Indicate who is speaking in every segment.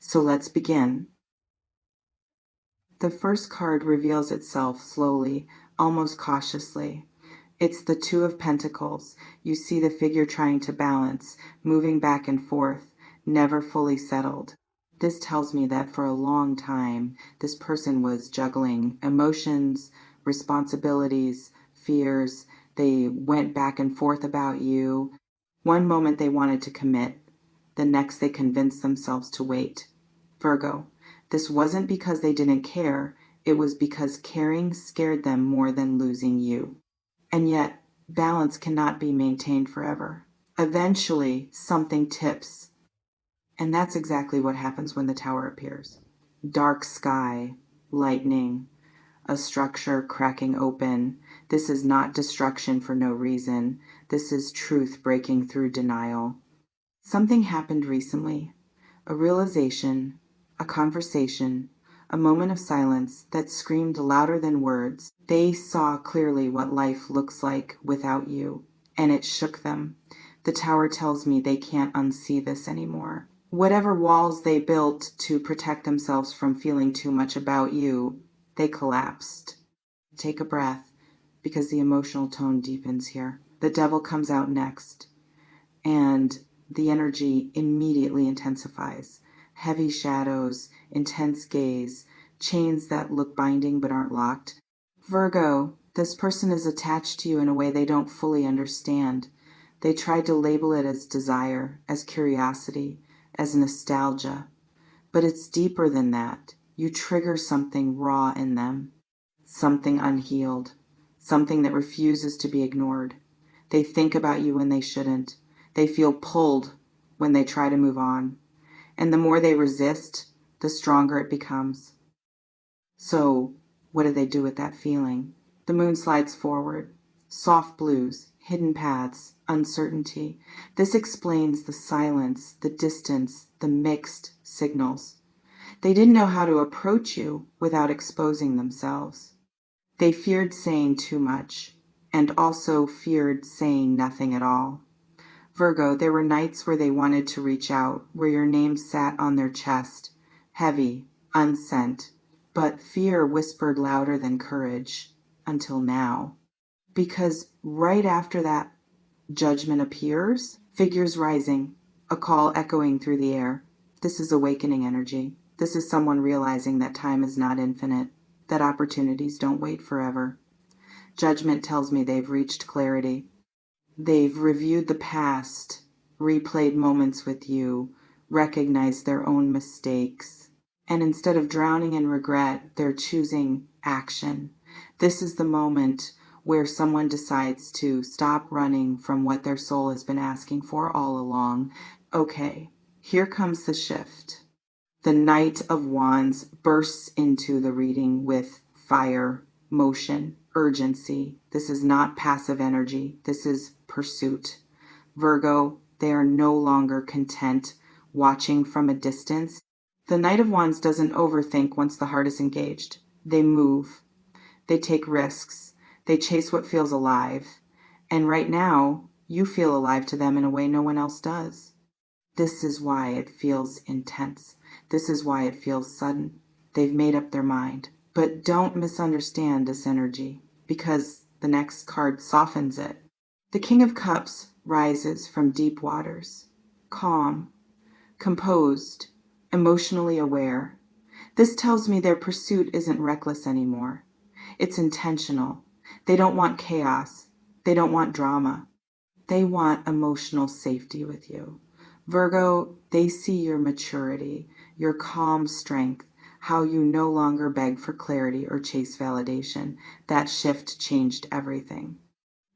Speaker 1: So let's begin. The first card reveals itself slowly, almost cautiously. It's the Two of Pentacles. You see the figure trying to balance, moving back and forth, never fully settled. This tells me that for a long time, this person was juggling emotions, responsibilities, fears. They went back and forth about you. One moment they wanted to commit, the next they convinced themselves to wait. Virgo, this wasn't because they didn't care, it was because caring scared them more than losing you. And yet, balance cannot be maintained forever. Eventually, something tips. And that's exactly what happens when the Tower appears. Dark sky, lightning, a structure cracking open. This is not destruction for no reason. This is truth breaking through denial. Something happened recently. A realization, a conversation, a moment of silence that screamed louder than words. They saw clearly what life looks like without you, and it shook them. The Tower tells me they can't unsee this anymore. Whatever walls they built to protect themselves from feeling too much about you, they collapsed. Take a breath, because the emotional tone deepens here. The Devil comes out next, and the energy immediately intensifies. Heavy shadows, intense gaze, chains that look binding but aren't locked. Virgo, this person is attached to you in a way they don't fully understand. They tried to label it as desire, as curiosity, as nostalgia. But it's deeper than that. You trigger something raw in them, something unhealed, something that refuses to be ignored. They think about you when they shouldn't. They feel pulled when they try to move on. And the more they resist, the stronger it becomes. So, what do they do with that feeling? The moon slides forward. Soft blues, hidden paths, uncertainty. This explains the silence, the distance, the mixed signals. They didn't know how to approach you without exposing themselves. They feared saying too much, and also feared saying nothing at all. Virgo, there were nights where they wanted to reach out, where your name sat on their chest, heavy, unsent, but fear whispered louder than courage, until now. Because right after that judgment appears, figures rising, a call echoing through the air. This is awakening energy. This is someone realizing that time is not infinite, that opportunities don't wait forever. Judgment tells me they've reached clarity. They've reviewed the past, replayed moments with you, recognized their own mistakes. And instead of drowning in regret, they're choosing action. This is the moment where someone decides to stop running from what their soul has been asking for all along. Okay, here comes the shift. The Knight of Wands bursts into the reading with fire, motion, urgency. This is not passive energy. This is pursuit. Virgo, they are no longer content watching from a distance. The Knight of Wands doesn't overthink once the heart is engaged. They move. They take risks. They chase what feels alive. And right now, you feel alive to them in a way no one else does. This is why it feels intense. This is why it feels sudden. They've made up their mind. But don't misunderstand this energy, because the next card softens it. The King of Cups rises from deep waters, calm, composed, emotionally aware. This tells me their pursuit isn't reckless anymore. It's intentional. They don't want chaos. They don't want drama. They want emotional safety with you. Virgo, they see your maturity, your calm strength, how you no longer beg for clarity or chase validation. That shift changed everything.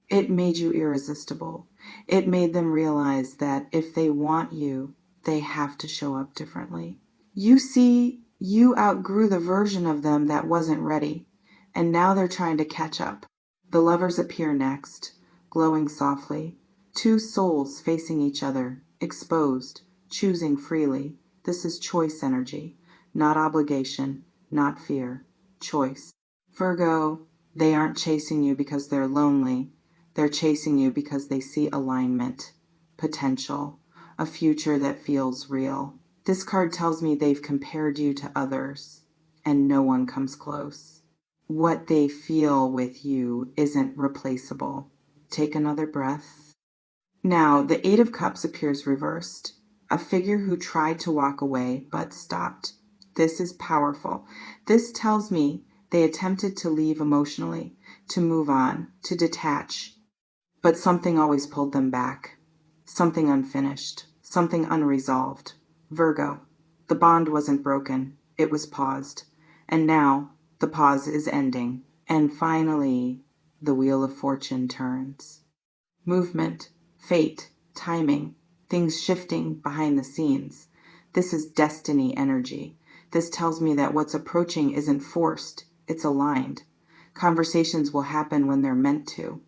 Speaker 1: It made you irresistible. It made them realize that if they want you, they have to show up differently. You see, you outgrew the version of them that wasn't ready, and now they're trying to catch up. The lovers appear next, glowing softly. Two souls facing each other, exposed, choosing freely. This is choice energy, not obligation, not fear, choice. Virgo, they aren't chasing you because they're lonely. They're chasing you because they see alignment, potential, a future that feels real. This card tells me they've compared you to others, and no one comes close. What they feel with you isn't replaceable. Take another breath. Now, the Eight of Cups appears reversed, a figure who tried to walk away but stopped. This is powerful. This tells me they attempted to leave emotionally, to move on, to detach, but something always pulled them back. Something unfinished, something unresolved. Virgo, the bond wasn't broken, it was paused. And now, the pause is ending. And finally, the wheel of fortune turns. Movement, fate, timing, things shifting behind the scenes. This is destiny energy. This tells me that what's approaching isn't forced, it's aligned. Conversations will happen when they're meant to.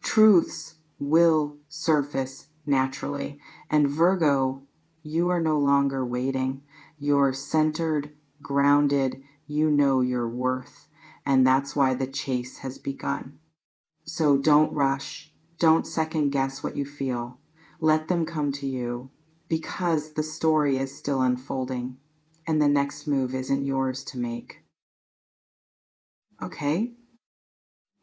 Speaker 1: Truths will surface naturally. And Virgo, you are no longer waiting. You're centered, grounded, you know your worth. And that's why the chase has begun. So don't rush. Don't second guess what you feel. Let them come to you because the story is still unfolding and the next move isn't yours to make. Okay,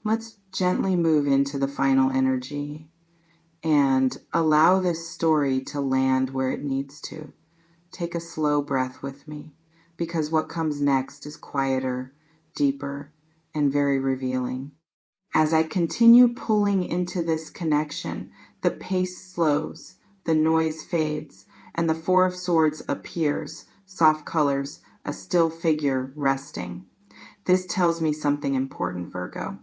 Speaker 1: let's gently move into the final energy and allow this story to land where it needs to. Take a slow breath with me because what comes next is quieter, deeper, and very revealing. As I continue pulling into this connection, the pace slows, the noise fades, and the Four of Swords appears, soft colors, a still figure resting. This tells me something important, Virgo.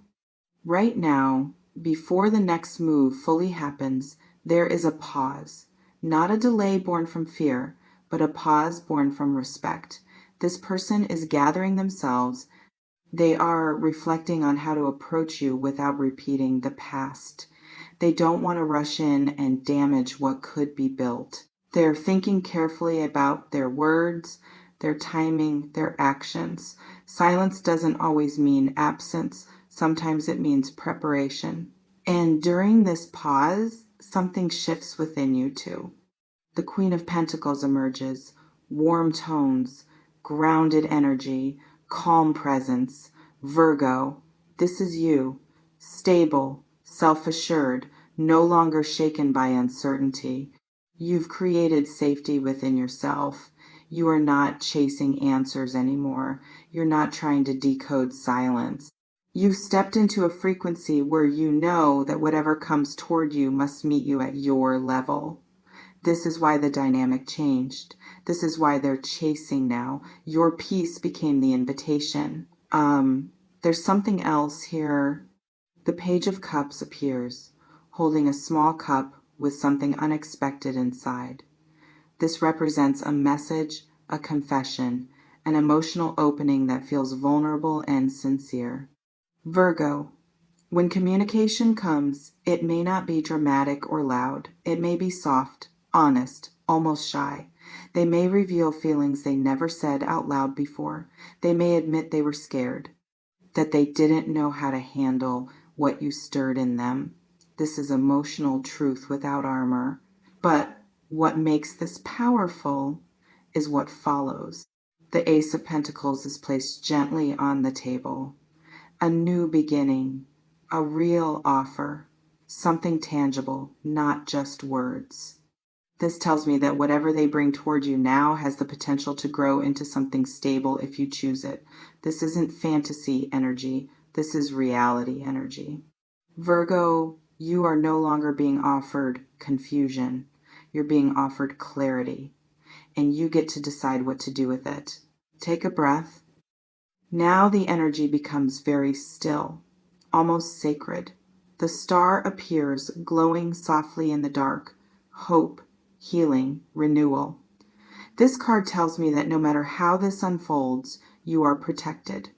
Speaker 1: Right now, before the next move fully happens, there is a pause. Not a delay born from fear, but a pause born from respect. This person is gathering themselves. They are reflecting on how to approach you without repeating the past. They don't want to rush in and damage what could be built. They're thinking carefully about their words, their timing, their actions. Silence doesn't always mean absence. Sometimes it means preparation. And during this pause, something shifts within you too. The Queen of Pentacles emerges, warm tones, grounded energy, calm presence. Virgo, this is you, stable, self-assured, no longer shaken by uncertainty. You've created safety within yourself. You are not chasing answers anymore. You're not trying to decode silence. You've stepped into a frequency where you know that whatever comes toward you must meet you at your level. This is why the dynamic changed. This is why they're chasing now. Your peace became the invitation. There's something else here. The Page of Cups appears, holding a small cup with something unexpected inside. This represents a message, a confession, an emotional opening that feels vulnerable and sincere. Virgo, when communication comes, it may not be dramatic or loud. It may be soft, honest, almost shy. They may reveal feelings they never said out loud before. They may admit they were scared, that they didn't know how to handle what you stirred in them. This is emotional truth without armor. But what makes this powerful is what follows. The Ace of Pentacles is placed gently on the table. A new beginning, a real offer, something tangible, not just words. This tells me that whatever they bring toward you now has the potential to grow into something stable if you choose it. This isn't fantasy energy. This is reality energy. Virgo, you are no longer being offered confusion. You're being offered clarity, and you get to decide what to do with it. Take a breath. Now the energy becomes very still, almost sacred. The star appears, glowing softly in the dark. Hope, healing, renewal. This card tells me that no matter how this unfolds, you are protected.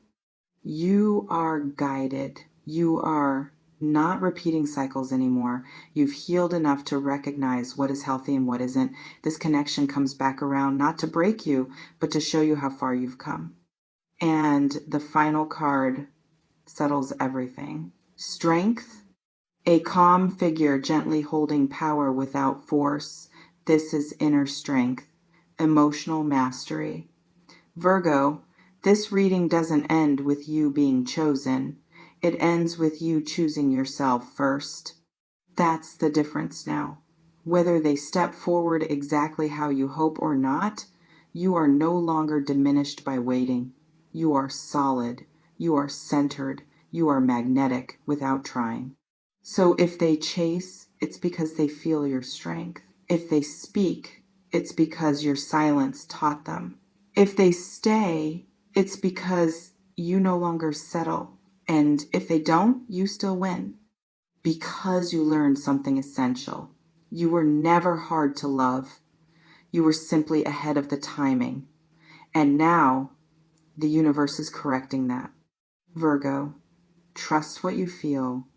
Speaker 1: You are guided. You are not repeating cycles anymore. You've healed enough to recognize what is healthy and what isn't. This connection comes back around not to break you, but to show you how far you've come. And the final card settles everything. Strength, a calm figure gently holding power without force. This is inner strength. emotional mastery. Virgo, this reading doesn't end with you being chosen. It ends with you choosing yourself first. That's the difference now. Whether they step forward exactly how you hope or not, you are no longer diminished by waiting. You are solid. You are centered. You are magnetic without trying. So if they chase, it's because they feel your strength. If they speak, it's because your silence taught them. If they stay, it's because you no longer settle. And if they don't, you still win. Because you learned something essential. You were never hard to love. You were simply ahead of the timing. And now, the universe is correcting that. Virgo, trust what you feel,